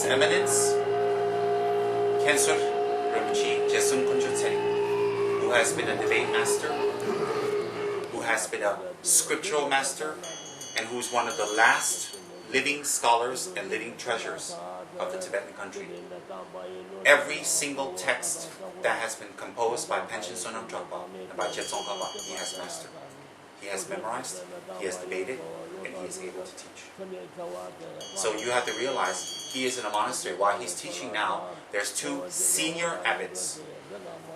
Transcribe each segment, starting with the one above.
Eminence, Kensur Rinpoche, Tsem Tulku, who has been a debate master, who has been a scriptural master, and who's one of the last living scholars and living treasures of the Tibetan country. Every single text that has been composed by Panchen Sonam Dragpa and by Jetsong Kaba, he has mastered. He has memorized, he has debated, and he is able to teach. So you have to realize he is in a monastery. While he's teaching now, there's two senior abbots.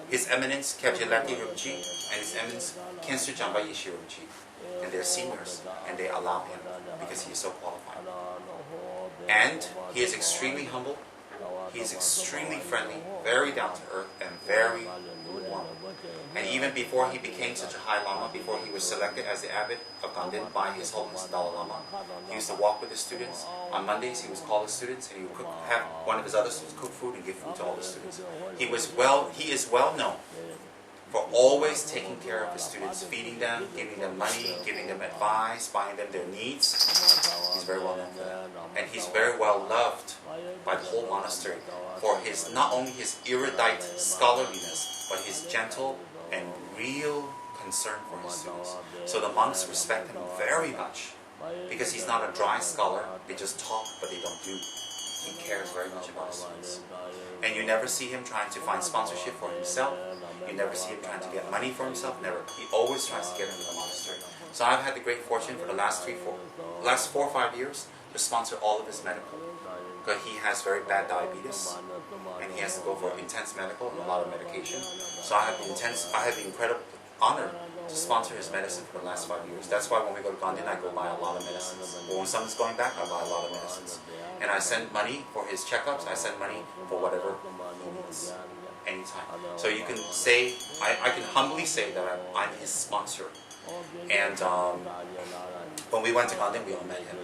His Eminence Kyabje Lati Rinpoche and His Eminence Kensur Jamba Yeshe Rinpoche. And they're seniors, and they allow him because he is so qualified. And he is extremely humble, he is extremely friendly, very down to earth, and very warm. And even before he became such a high Lama, before he was selected as the abbot of Gaden by His Holiness Dalai Lama, he used to walk with his students. On Mondays, he would call his students, and he would have one of his other students cook food and give food to all the students. He is well known for always taking care of his students, feeding them, giving them money, giving them advice, buying them their needs. He's very well known for that. And he's very well loved by the whole monastery for his not only his erudite scholarliness, but his gentle and real concern for his students. So the monks respect him very much because he's not a dry scholar. They just talk, but they don't do. He cares very much about his students. And you never see him trying to find sponsorship for himself. You never see him trying to get money for himself. Never. He always tries to get into the monastery. So I've had the great fortune for the last 4 or 5 years to sponsor all of his medical. Because he has very bad diabetes, and he has to go for intense medical and a lot of medication. So I have the incredible honor to sponsor his medicine for the last 5 years. That's why when we go to Gaden, I go buy a lot of medicines. But when someone's going back, I buy a lot of medicines. And I send money for his checkups. I send money for whatever he needs, anytime. So you can say, I can humbly say that I'm his sponsor. And when we went to Gaden, we all met him.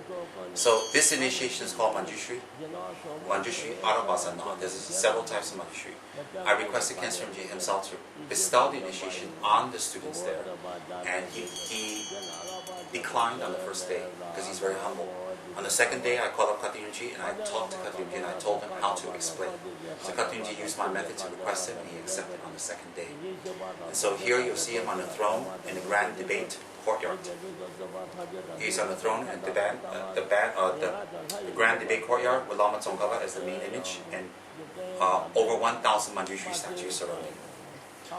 So this initiation is called Manjushri. Manjushri Arabasana. There's several types of Manjushri. I requested Kensur Rinpoche himself to bestow the initiation on the students there. And he declined on the first day because he's very humble. On the second day, I called up Khatri Rinpoche and I talked to Khatri Rinpoche and I told him how to explain. So Khatri Rinpoche used my method to request it and he accepted on the second day. And so here you'll see him on the throne in the grand debate courtyard. He's on the throne and the grand debate courtyard with Lama Tsongkhapa as the main image and over 1,000 Manjushri statues surrounding.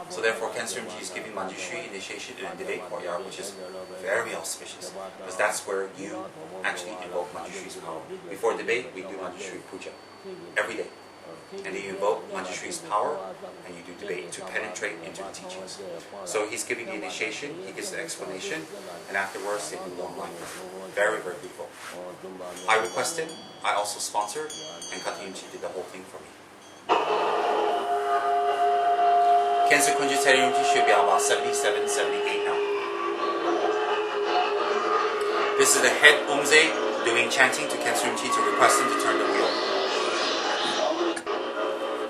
So therefore, Kensur Rinpoche is giving Manjushri initiation in a debate courtyard, which is very auspicious, because that's where you actually invoke Manjushri's power. Before debate, we do Manjushri puja every day. And then you invoke Manjushri's power, and you do debate to penetrate into the teachings. So he's giving the initiation, he gives the explanation, and afterwards they do long life. Very, very beautiful. I requested, I also sponsored, and Khatri Rinpoche did the whole thing for me. Kensur Kunju Rinpoche should be about 77, 78 now. This is the head Umze doing chanting to Kensur Rinpoche to request him to turn the wheel.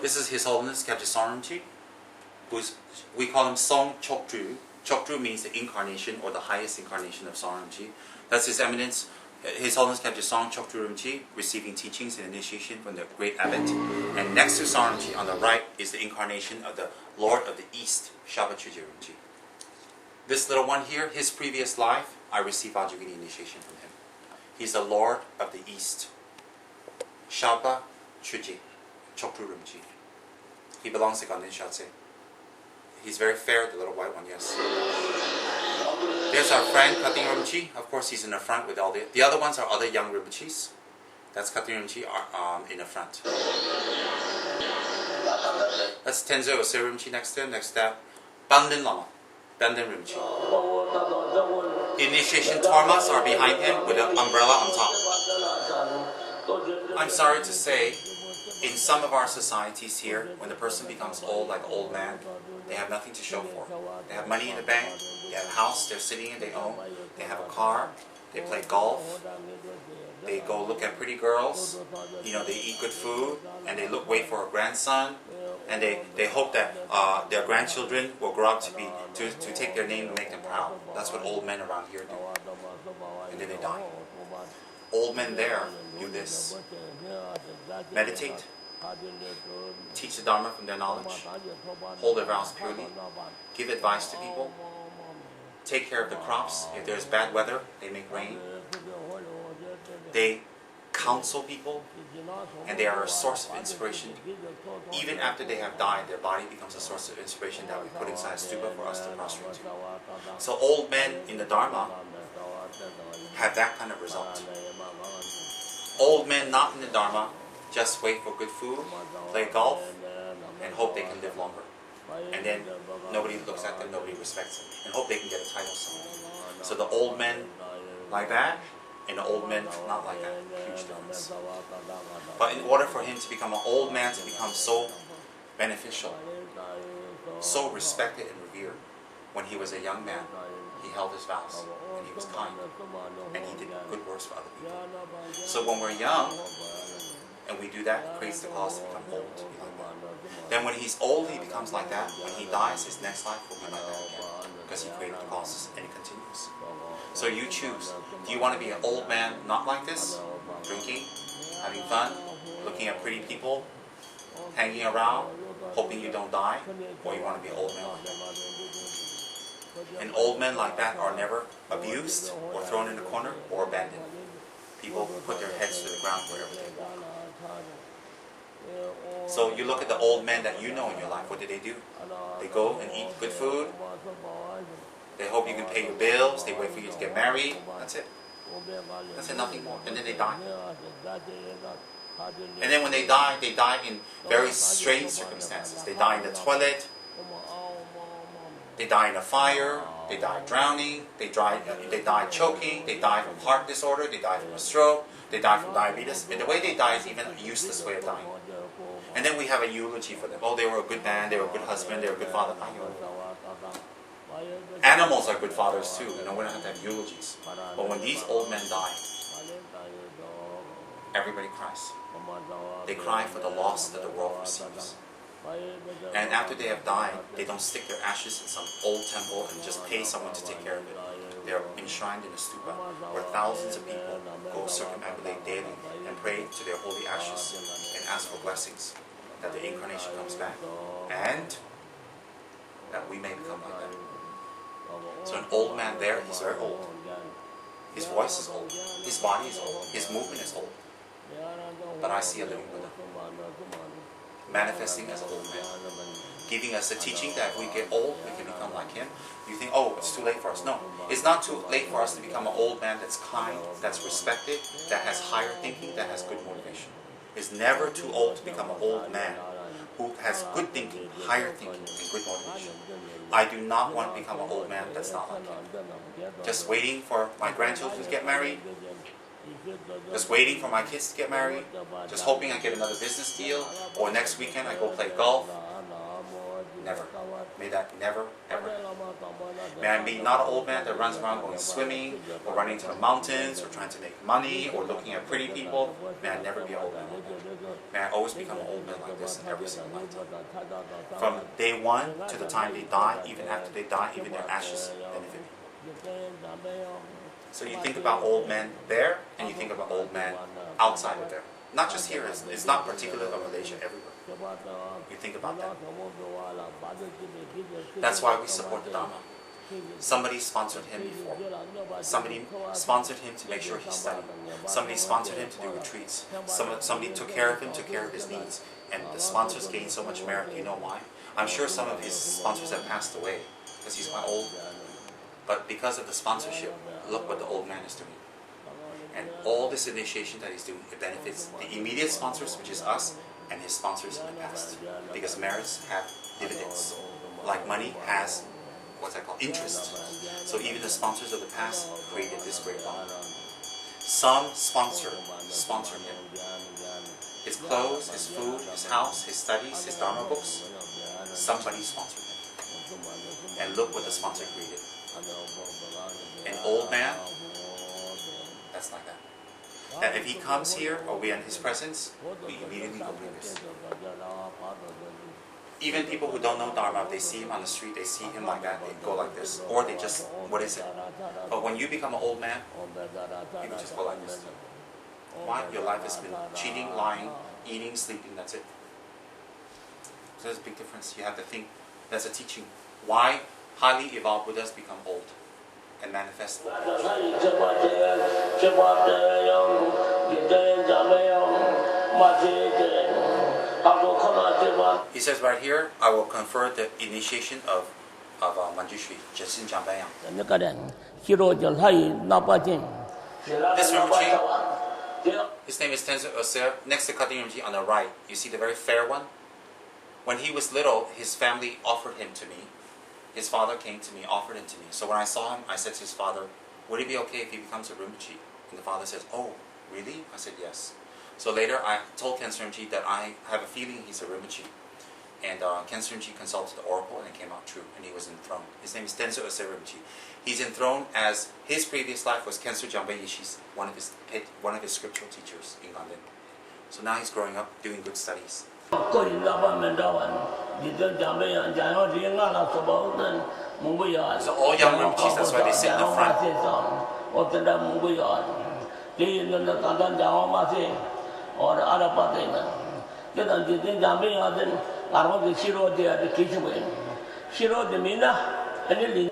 This is His Holiness Kyabje Rinpoche, we call him Song Chokdru. Chokdru means the incarnation or the highest incarnation of Song Rinpoche. That's His Eminence, His Holiness Kyabje Song Chokdru Rinpoche, receiving teachings and initiation from the great abbot. And next to Song Rinpoche on the right is the incarnation of the Lord of the East, Shabba Chögyé Rinpoche. This little one here, his previous life, I received Vajrayogini initiation from him. He's the Lord of the East, Shabba Chögyé Rinpoche. He belongs to Gaden Shartse. He's very fair, the little white one, yes. There's our friend Khatri Rinpoche. Of course, he's in the front with all the other ones are other young Rinpoches. That's Khatri Rinpoche in the front. That's Tenzo Osir Rinpoche next to him. Next to that, Bandin Lama, Bandin Rinpoche. Initiation Tormas are behind him with an umbrella on top. I'm sorry to say, in some of our societies here, when the person becomes old, like an old man, they have nothing to show for. They have money in the bank, they have a house they're sitting in, they own, they have a car, they play golf, they go look at pretty girls, they eat good food, and they wait for a grandson, and they hope that their grandchildren will grow up to take their name and make them proud. That's what old men around here do. And then they die. old men there do this. Meditate, teach the Dharma from their knowledge, hold their vows purely, give advice to people, take care of the crops. If there's bad weather, they make rain. They counsel people, and they are a source of inspiration. Even after they have died, their body becomes a source of inspiration that we put inside stupa for us to prostrate to. So old men in the Dharma have that kind of result. Old men not in the Dharma just wait for good food, play golf, and hope they can live longer. And then nobody looks at them, nobody respects them, and hope they can get a title somewhere. So the old men like that, and the old men not like that. Huge difference. But in order for him to become an old man, to become so beneficial, so respected and revered, when he was a young man, he held his vows, and he was kind, and he did good works for other people. So when we're young, and we do that, it creates the cause to become old, to be like that. Then when he's old, he becomes like that. When he dies, his next life will be like that again, because he created the causes, and it continues. So you choose. Do you want to be an old man not like this? Drinking, having fun, looking at pretty people, hanging around, hoping you don't die? Or you want to be an old man like that? And old men like that are never abused, or thrown in a corner, or abandoned. People put their heads to the ground wherever they walk. So you look at the old men that you know in your life, what do? They go and eat good food. They hope you can pay your bills. They wait for you to get married. That's it. That's it, nothing more. And then they die. And then when they die in very strange circumstances. They die in the toilet. They die in a fire. They die drowning. They die choking. They die from heart disorder. They die from a stroke. They die from diabetes. And the way they die is even a useless way of dying. And then we have a eulogy for them. Oh, they were a good man. They were a good husband. They were a good father. Animals are good fathers too. We don't have to have eulogies. But when these old men die, everybody cries. They cry for the loss that the world receives. And after they have died, they don't stick their ashes in some old temple and just pay someone to take care of it. They are enshrined in a stupa where thousands of people go circumambulate daily and pray to their holy ashes and ask for blessings that the incarnation comes back and that we may become like that. So an old man there, he's very old. His voice is old. His body is old. His movement is old. But I see a living Buddha manifesting as an old man, giving us the teaching that if we get old, we can become like him. You think, oh, it's too late for us. No, it's not too late for us to become an old man that's kind, that's respected, that has higher thinking, that has good motivation. It's never too old to become an old man who has good thinking, higher thinking, and good motivation. I do not want to become an old man that's not like him. Just waiting for my grandchildren to get married, just waiting for my kids to get married, just hoping I get another business deal, or next weekend I go play golf. Never. May that never, ever happen. May I be not an old man that runs around going swimming, or running to the mountains, or trying to make money, or looking at pretty people. May I never be an old man like that. May I always become an old man like this in every single lifetime. From day one to the time they die, even after they die, even their ashes benefit me. So you think about old men there, and you think about old men outside of there. Not just here, it's not particular of Malaysia, everywhere. You think about that. That's why we support the Dharma. Somebody sponsored him before. Somebody sponsored him to make sure he studied. Somebody sponsored him to do retreats. Somebody took care of him, took care of his needs. And the sponsors gained so much merit. You know why? I'm sure some of his sponsors have passed away because he's quite old. But because of the sponsorship, look what the old man is doing. And all this initiation that he's doing, it benefits the immediate sponsors, which is us, and his sponsors in the past. Because merits have dividends. Like money has, what's that called, interest. So even the sponsors of the past created this great bond. Some sponsored him. His clothes, his food, his house, his studies, his Dharma books. Somebody sponsored him. And look what the sponsor created. An old man, that's like that. And if he comes here, or we are in his presence, we immediately go bring this. Even people who don't know Dharma, if they see him on the street, they see him like that, they go like this. Or they just, what is it? But when you become an old man, you can just go like this. Why? Your life has been cheating, lying, eating, sleeping, that's it. So there's a big difference. You have to think, that's a teaching. Why highly evolved Buddhas become old and manifest. He says right here, I will confer the initiation of Manjushri Initiation. This Rinpoche, his name is Tsem Tulku. Next to Gaden Rinpoche on the right, you see the very fair one? When he was little, his family offered him to me. His father came to me, offered him to me. So when I saw him, I said to his father, would it be okay if he becomes a Rinpoche? And the father says, oh, really? I said, yes. So later, I told Khyentse Rinpoche that I have a feeling he's a Rinpoche. And Khyentse Rinpoche consulted the oracle, and it came out true, and he was enthroned. His name is Tsem Tulku Rinpoche. He's enthroned as his previous life was Khyentse Jambe Yishi's, one of his scriptural teachers in Gaden. So now he's growing up, doing good studies. So all young Rinpoches, that's why they sit in the front.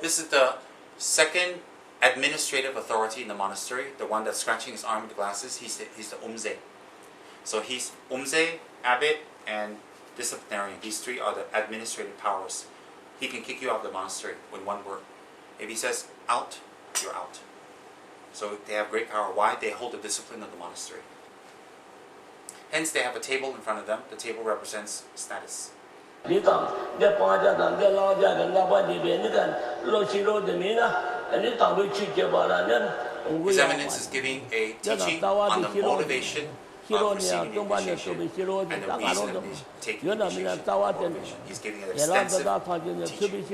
This is the second administrative authority in the monastery, the one that's scratching his arm with the glasses. He's the Umze. So he's Umze, abbot, and disciplinarian. These three are the administrative powers. He can kick you out of the monastery with one word. If he says out, you're out. So they have great power. Why? They hold the discipline of the monastery. Hence they have a table in front of them. The table represents status. His Eminence is giving a teaching on the motivation of receiving the initiation and the reason of taking the initiation. He's giving an extensive teaching.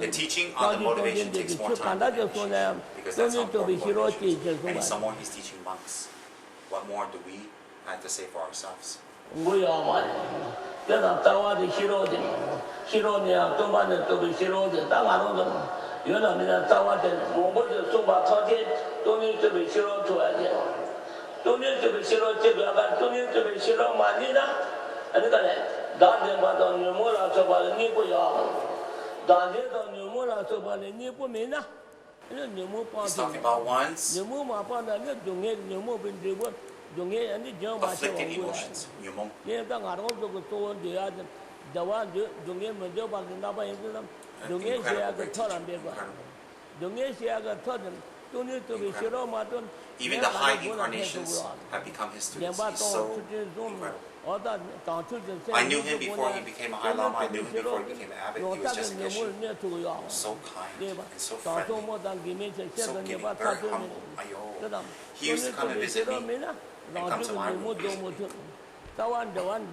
The teaching on the motivation takes more time than the initiation, because that's how important motivation is. And some more he's teaching monks. What more do we have to say for ourselves? He's talking about one's afflicted emotions. Even the high incarnations have become his students. He's so incredible. I knew him before he became a High Lama. I knew him before he became an abbot. He was just a Geshe. So kind and so friendly. So giving, very humble. Ayo. He used to come and visit me and come to my room. And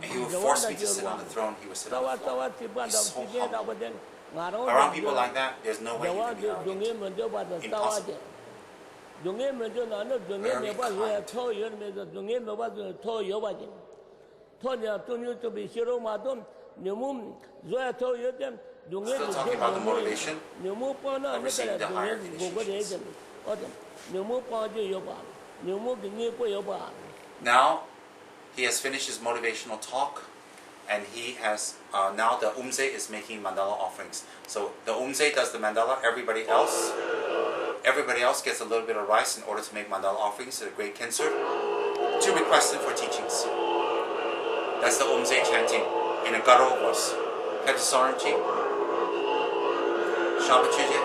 he would force me to sit on the throne. He would sit on the floor. He's so humble. Around people like that, there's no way you can be arrogant. Impossible. Very Still talking about the motivation of receiving the higher initiations. Now, he has finished his motivational talk, and he has now the Umze is making mandala offerings. So the Umze does the mandala. Everybody else gets a little bit of rice in order to make mandala offerings to the great Khyentse to request him for teachings. That's the Umze chanting in a guttural voice. Khyentse Shabachuje.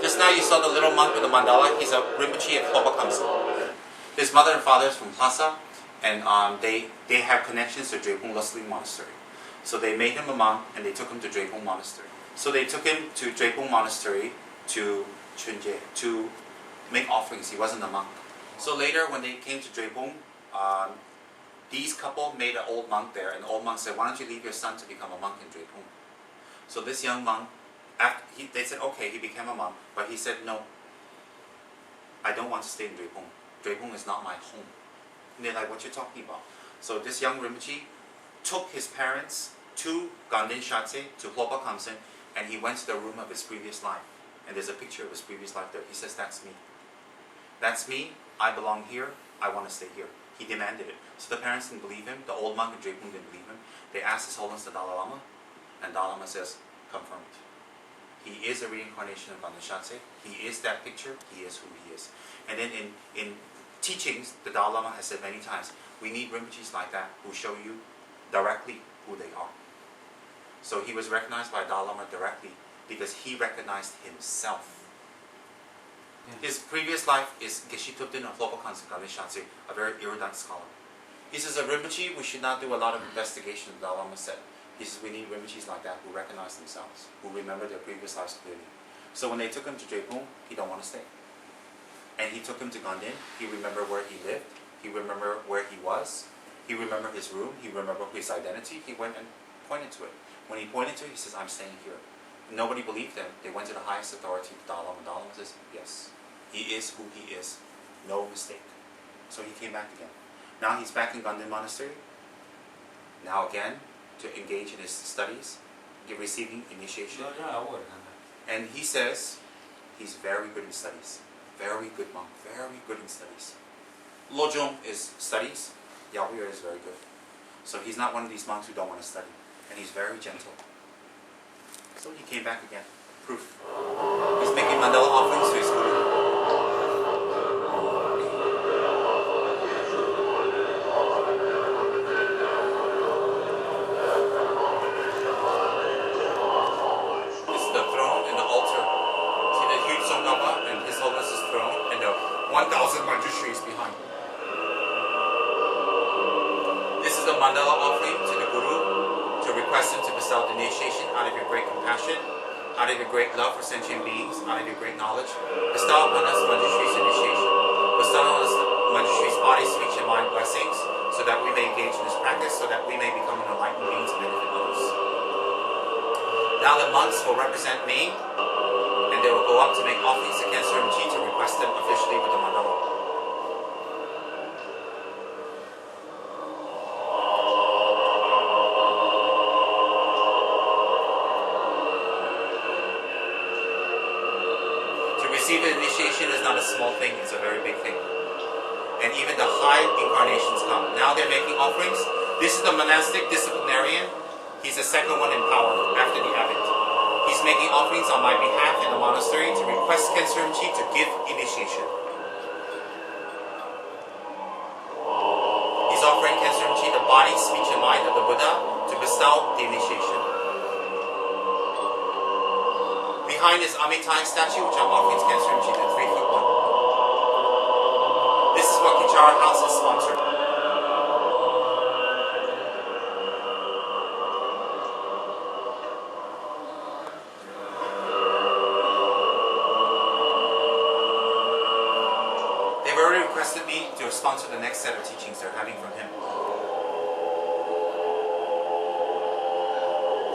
Just now you saw the little monk with the mandala. He's a Rinpoche of Hobakamsa. His mother and father is from Lhasa, and they have connections to Drepung Lusling Monastery. So they made him a monk, and they took him to Drepung Monastery. So they took him to Drepung Monastery to Chunje to make offerings. He wasn't a monk. So later, when they came to Drepung, these couple made an old monk there, and the old monk said, "Why don't you leave your son to become a monk in Drepung?" So this young monk, they said, okay, he became a monk, but he said, "No, I don't want to stay in Drepung. Drepung is not my home." And they're like, "What you talking about?" So this young Rinpoche took his parents to Gaden Shartse, to Hlopa comes in, and he went to the room of his previous life. And there's a picture of his previous life there. He says, that's me. That's me. I belong here. I want to stay here. He demanded it. So the parents didn't believe him. The old monk in Drepung didn't believe him. They asked His Holiness the Dalai Lama, and Dalai Lama says, confirmed. He is a reincarnation of Gaden Shartse. He is that picture. He is who he is. And then in teachings, the Dalai Lama has said many times, we need Rinpoches like that who show you directly who they are. So he was recognized by Dalai Lama directly because he recognized himself. His previous life is Geshe Tupten of Hlopa Khansen Gaden Shartse, a very erudite scholar. He says, a Rinpoche, we should not do a lot of investigation, the Dalai Lama said. He says, we need Rinpoches like that who recognize themselves, who remember their previous lives clearly. So when they took him to Drepung, he don't want to stay. And he took him to Gaden. He remembered where he lived. He remembered where he was. He remembered his room. He remembered his identity. He went and pointed to it. When he pointed to it, he says, I'm staying here. Nobody believed them. They went to the highest authority, the Dalai Lama. Dalai Lama says, yes, he is who he is. No mistake. So he came back again. Now he's back in Gaden Monastery. Now again, to engage in his studies, receiving initiation. And he says, he's very good in studies. Very good monk. Very good in studies. Lojong is studies. Yahuir is very good. So he's not one of these monks who don't want to study. And he's very gentle. So he came back again. Proof. He's making mandala offerings to his guru. This is the throne and the altar. See the huge Songapa and His Holiness's throne and the 1,000 Manjushris behind. This is the mandala offering to the guru, to request him to bestow the initiation out of your great compassion, out of your great love for sentient beings, out of your great knowledge. Bestow upon us Manjushri's initiation. Bestow on us Manjushri's body, speech, and mind blessings, so that we may engage in this practice, so that we may become an enlightened being to benefit others. Now the monks will represent me, and they will go up to make offerings to Cancer Rinpoche to request them officially with the mandala. Receiving initiation is not a small thing, it's a very big thing. And even the high incarnations come. Now they're making offerings. This is the monastic disciplinarian. He's the second one in power after the abbot. He's making offerings on my behalf in the monastery to request Cancer Rinpoche to give initiation. He's offering Cancer Rinpoche the body, speech, and mind of the Buddha to bestow the initiation. Behind is Amitai statue, which I'm offering to Cancer Rinpoche, the 3'1". This is what Kichara House is sponsored. They've already requested me to sponsor the next set of teachings they're having from him.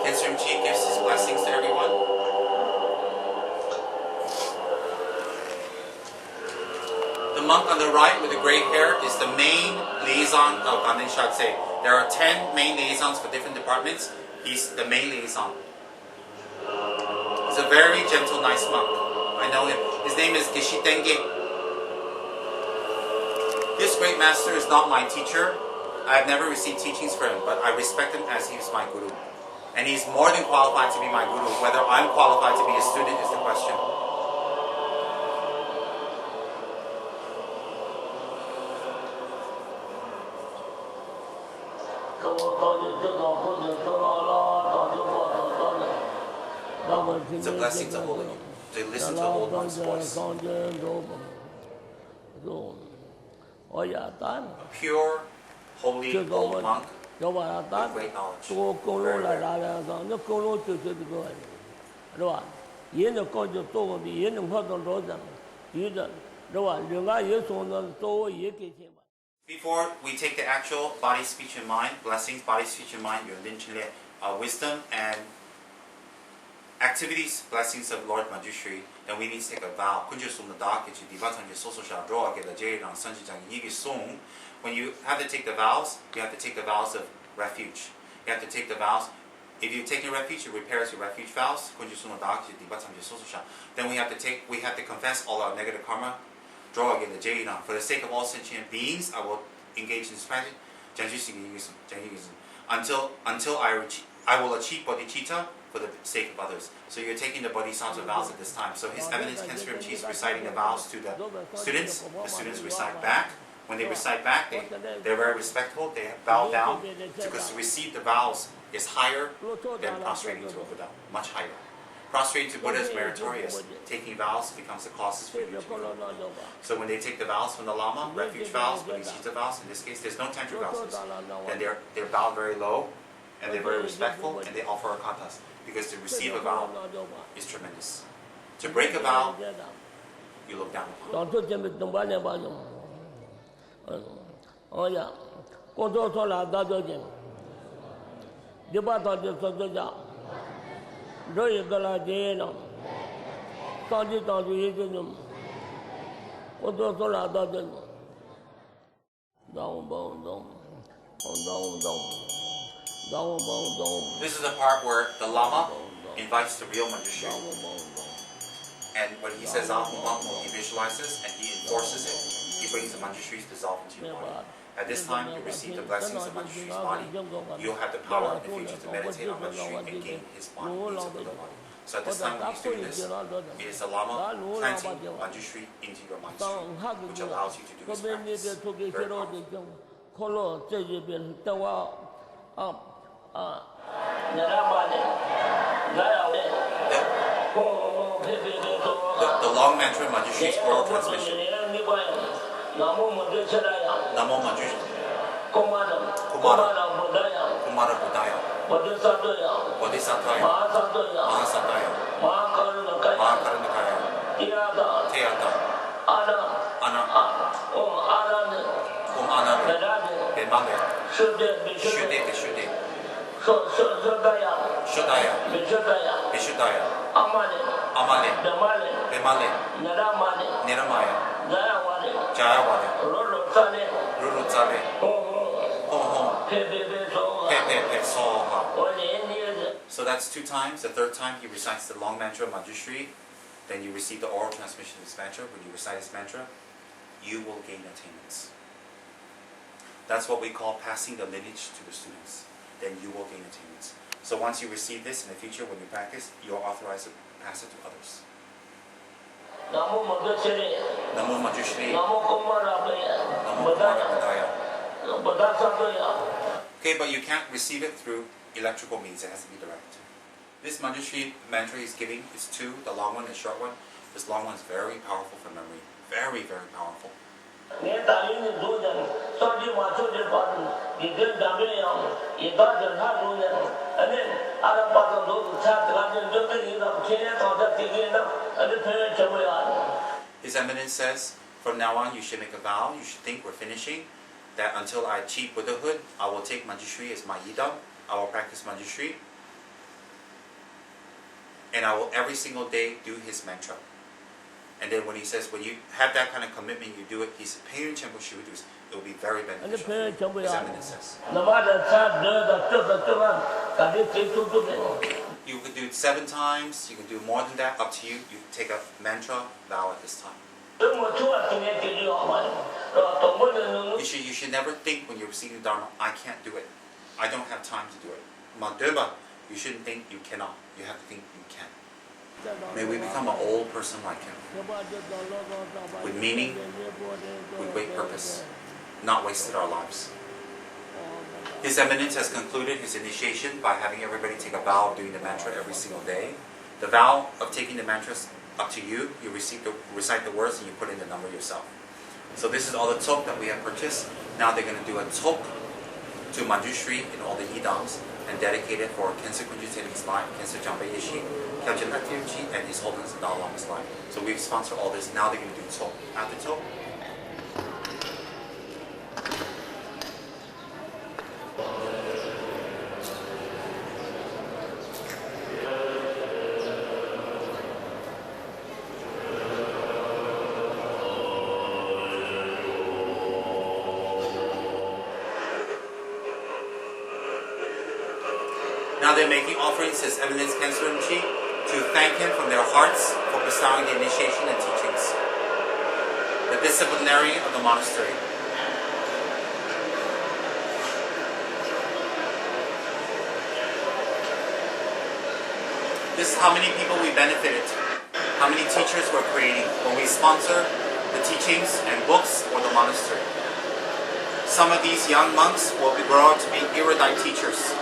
Cancer Rinpoche gives his blessings to everyone. The monk on the right with the gray hair is the main liaison of Gaden Shartse. There are 10 main liaisons for different departments. He's the main liaison. He's a very gentle, nice monk. I know him. His name is Geshe Tenge. This great master is not my teacher. I have never received teachings from him, but I respect him as he is my guru. And he's more than qualified to be my guru. Whether I'm qualified to be a student is the question. It's a blessing to hold you, to listen to old one's voice. Pure, holy old monk with great knowledge. Before we take the actual body, speech, and mind, blessings, body, speech, and mind, wisdom and activities, blessings of Lord Manjushri, then we need to take a vow. When you have to take the vows, you have to take the vows of refuge. You have to take the vows if you take a refuge, it repairs your refuge vows. Then we have to confess all our negative karma, draw again the Jaina. For the sake of all sentient beings, I will engage in strategy until I will achieve bodhicitta for the sake of others. So you're taking the bodhisattva vows at this time. So His Eminence Khyentse Rinpoche is reciting the vows to the students. The students recite back. When they recite back, they're very respectful. They bow down because to receive the vows is higher than prostrating to a Buddha, much higher. Prostrating to Buddha is meritorious. Taking vows becomes the causes for you to become Buddha. So when they take the vows from the Lama, refuge vows, bodhicitta vows, in this case, there's no tantra vows. Then they're bowed very low, and they're very respectful, and they offer akatas. Because to receive a vow is tremendous. To break a vow, you look down upon. Oh yeah, Kotola Dadogen. Debata de Sotoja. Doyagala Jeno. Tandita Yidinum. Kotola Dadogen. Down. This is the part where the Lama invites the real Manjushri. And when he says Ahum Ahum, he visualizes and he enforces it. He brings the Manjushri's dissolve into your body. At this time, you receive the blessings of Manjushri's body. You'll have the power in the future to meditate on Manjushri and gain his body, his Buddha body. So at this time, when he's doing this, it is the Lama planting Manjushri into your mind stream, which allows you to do this practice. Very powerful. The long mantra Manjushri's oral transmission. Namo Manjushri. Kumara Buddhaya. Bodhisattvaya. Mahasattvaya. Mahakaranakaya. Teata. Ana. Anane. Bemale. Shude. Shodaya. Vishuddhaya. Amale. Bemale. Niramaya. Jayawale. Rulu Tsale. Hom. Pepe Soha. So that's 2 times. The 3rd time he recites the long mantra Manjushri. Then you receive the oral transmission of this mantra. When you recite this mantra, you will gain attainments. That's what we call passing the lineage to the students. Then you will gain attainments. So once you receive this in the future, when you practice, you're authorized to pass it to others. Namo Manjushri. Namo Kumara Buddhaya. Okay, but you can't receive it through electrical means. It has to be direct. This Manjushri mantra he's giving is 2. The long one and short one. This long one is very powerful for memory. Very, very powerful. His Eminence says, from now on you should make a vow, you should think we're finishing, that until I achieve Buddhahood, I will take Manjushri as my yidam, I will practice Manjushri, and I will every single day do his mantra. And then when he says, when you have that kind of commitment, you do it, he said, it will be very beneficial. His Eminence says. You could do it 7 times, you can do more than that, up to you. You take a mantra vow at this time. You should never think when you're receiving Dharma, I can't do it. I don't have time to do it. Madhurba, you shouldn't think you cannot. You have to think you can. May we become an old person like him, with meaning, with great purpose, not wasted our lives. His Eminence has concluded his initiation by having everybody take a vow of doing the mantra every single day. The vow of taking the mantra is up to you. You recite the words and you put in the number yourself. So this is all the tok that we have purchased. Now they're going to do a tok to Manjushri in all the yidams and dedicate it for Khyentse Kunju Tsering's life, Khyentse Jampa Yeshi, Khyentse Natyamchi, and His Holiness the Dalai Lama's life. So we've sponsored all this. Now they're going to do tok. After tok, now now they're making offerings to His Eminence Khenso Rinpoche to thank him from their hearts for bestowing the initiation and teachings. The disciplinary of the monastery. This is how many people we benefited, how many teachers we're creating when we sponsor the teachings and books for the monastery. Some of these young monks will grow up to be erudite teachers.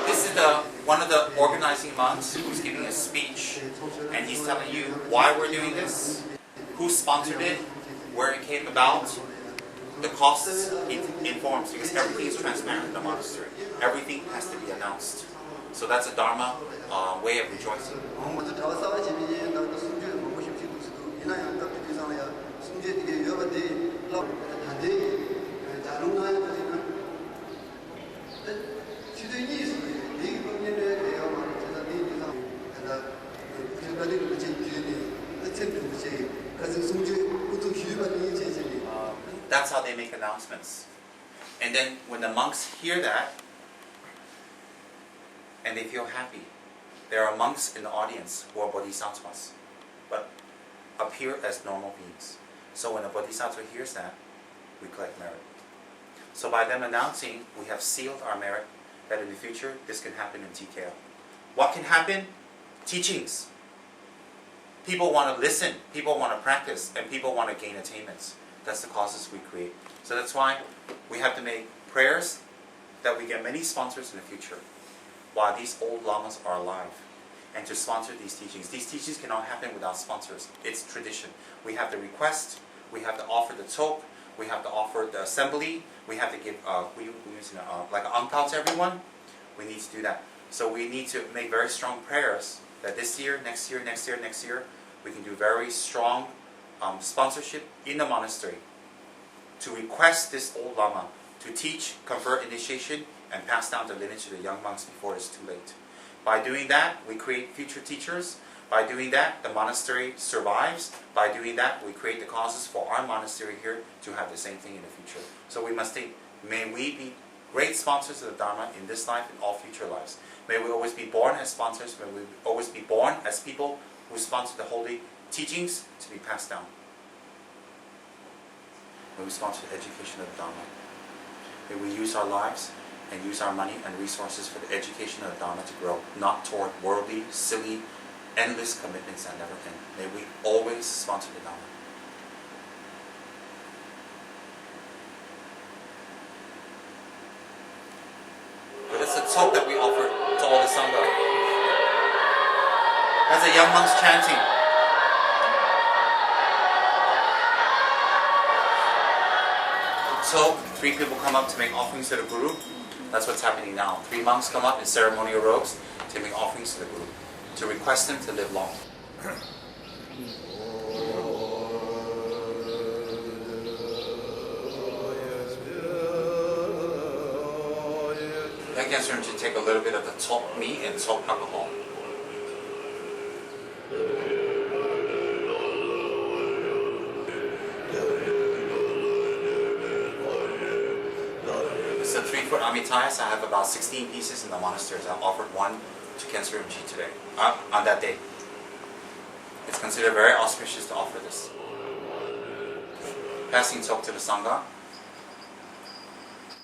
This is one of the organizing monks who's giving a speech, and he's telling you why we're doing this, who sponsored it, where it came about, the costs. He informs, because everything is transparent in the monastery. Everything has to be announced. So that's a Dharma way of rejoicing. That's how they make announcements. And then when the monks hear that, and they feel happy. There are monks in the audience who are bodhisattvas, but appear as normal beings. So when a bodhisattva hears that, we collect merit. So by them announcing, we have sealed our merit that in the future this can happen in TKL. What can happen? Teachings. People want to listen, people want to practice, and people want to gain attainments. That's the causes we create. So that's why we have to make prayers that we get many sponsors in the future while these old lamas are alive, and to sponsor these teachings. These teachings cannot happen without sponsors. It's tradition. We have to request, we have to offer the talk, we have to offer the assembly, we have to give like an angpao to everyone. We need to do that. So we need to make very strong prayers that this year, next year, next year, next year, we can do very strong sponsorship in the monastery to request this old lama to teach, confer initiation, and pass down the lineage to the young monks before it's too late. By doing that, we create future teachers. By doing that, the monastery survives. By doing that, we create the causes for our monastery here to have the same thing in the future. So we must think, may we be great sponsors of the Dharma in this life and all future lives. May we always be born as sponsors. May we always be born as people who sponsor the holy teachings to be passed down. May we sponsor the education of the Dharma. May we use our lives and use our money and resources for the education of the Dharma to grow, not toward worldly, silly, endless commitments that never end. May we always sponsor the Dharma. But it's a talk that we offer to all the Sangha. As the young monks chanting. So 3 people come up to make offerings to the Guru. That's what's happening now. 3 monks come up in ceremonial robes to make offerings to the Guru, to request him to live long. That gets him to take a little bit of the top meat and top alcohol. So 3-foot amitais, I have about 16 pieces in the monasteries. I offered one to Khenso Rinpoche today, on that day. It's considered very auspicious to offer this. Passing talk to the Sangha.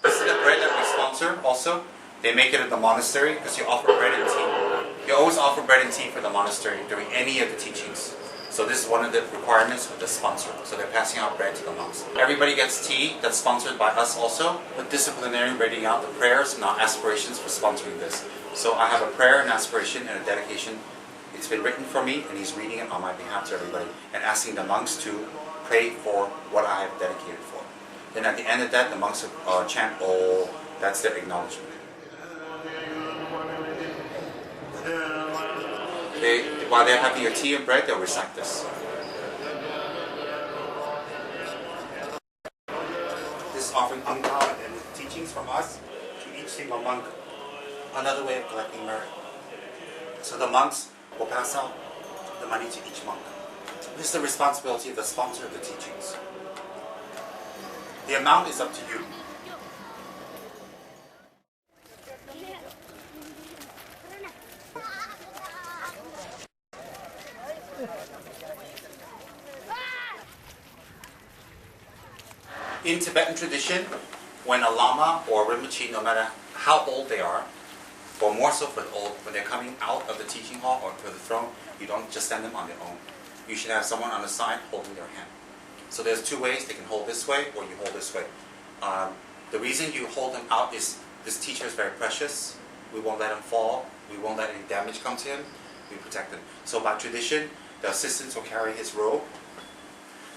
This is the bread that we sponsor also. They make it at the monastery because you offer bread and tea. You always offer bread and tea for the monastery during any of the teachings. So this is one of the requirements of the sponsor. So they're passing out bread to the monks. Everybody gets tea that's sponsored by us also. The disciplinary reading out the prayers and our aspirations for sponsoring this. So I have a prayer, an aspiration, and a dedication. It's been written for me, and he's reading it on my behalf to everybody and asking the monks to pray for what I have dedicated for. Then at the end of that, the monks chant, "Oh," that's their acknowledgement. While they're having your tea and bread, they'll recite this. This is offering angpao and teachings from us to each single monk. Another way of collecting merit. So the monks will pass out the money to each monk. This is the responsibility of the sponsor of the teachings. The amount is up to you. In Tibetan tradition, when a Lama or Rinpoche, no matter how old they are, or more so for the old, when they're coming out of the teaching hall or to the throne, you don't just send them on their own. You should have someone on the side holding their hand. So there's two ways. They can hold this way or you hold this way. The reason you hold them out is this teacher is very precious. We won't let him fall. We won't let any damage come to him. We protect him. So by tradition, the assistants will carry his robe.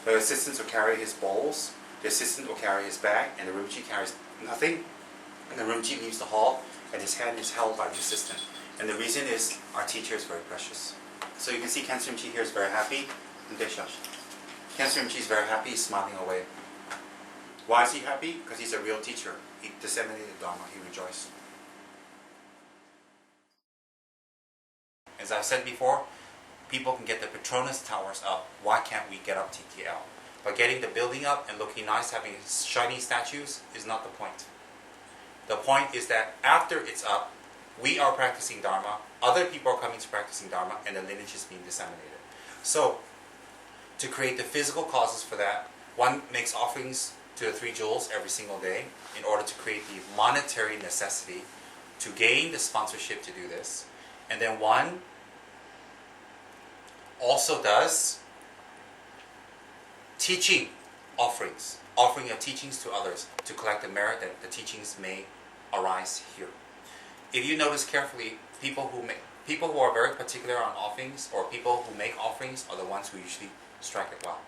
The assistants will carry his bowls. The assistant will carry his bag, and the Rinpoche carries nothing. And the Rinpoche leaves the hall, and his hand is held by the assistant. And the reason is our teacher is very precious. So you can see Khyentse Rinpoche here is very happy. Khyentse Rinpoche is very happy. He's smiling away. Why is he happy? Because he's a real teacher. He disseminated Dharma. He rejoiced. As I've said before, people can get the Petronas towers up. Why can't we get up TTL? But getting the building up and looking nice, having shiny statues is not the point. The point is that after it's up, we are practicing Dharma, other people are coming to practicing Dharma, and the lineage is being disseminated. So, to create the physical causes for that, one makes offerings to the 3 jewels every single day in order to create the monetary necessity to gain the sponsorship to do this. And then one also does teaching offerings, offering of teachings to others to collect the merit that the teachings may arise here. If you notice carefully, people who are very particular on offerings, or people who make offerings, are the ones who usually strike it well,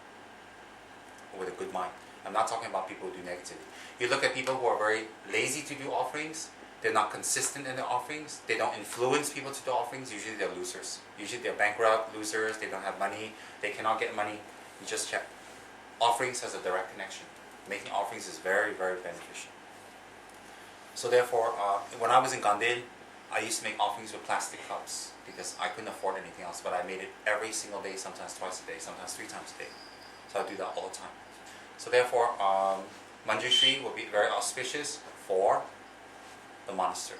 or with a good mind. I'm not talking about people who do negativity. You look at people who are very lazy to do offerings, they're not consistent in their offerings, they don't influence people to do offerings, usually they're losers. Usually they're bankrupt, losers, they don't have money, they cannot get money. You just check. Offerings has a direct connection. Making offerings is very, very beneficial. So therefore, when I was in Gaden, I used to make offerings with plastic cups because I couldn't afford anything else, but I made it every single day, sometimes twice a day, sometimes 3 times a day. So I do that all the time. So therefore, Manjushri will be very auspicious for the monastery.